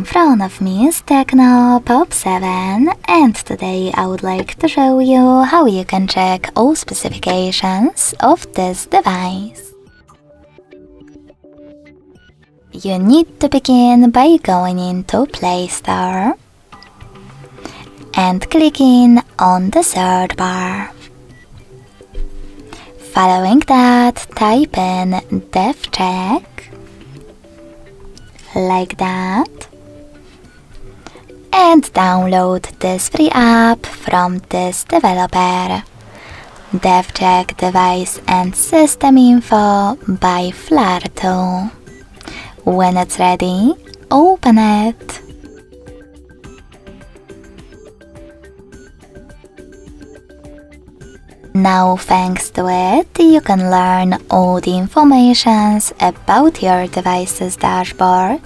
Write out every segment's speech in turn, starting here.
In front of me is TECNO Pop 7, and today I would like to show you how you can check all specifications of this device. You need to begin by going into Play Store and clicking on the search bar. Following that, type in DevCheck, like that, and download this free app from this developer. DevCheck Device and System Info by Flar2. When it's ready, open it. Now, thanks to it, you can learn all the informations about your device's dashboard,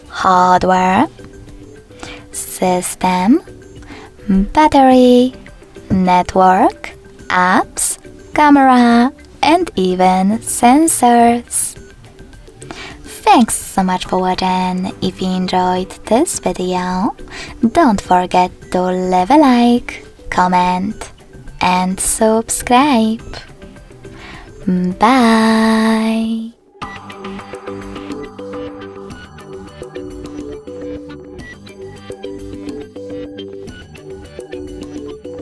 hardware, system, battery, network, apps, camera, and even sensors. Thanks so much for watching. If you enjoyed this video, don't forget to leave a like, comment, and subscribe. Bye!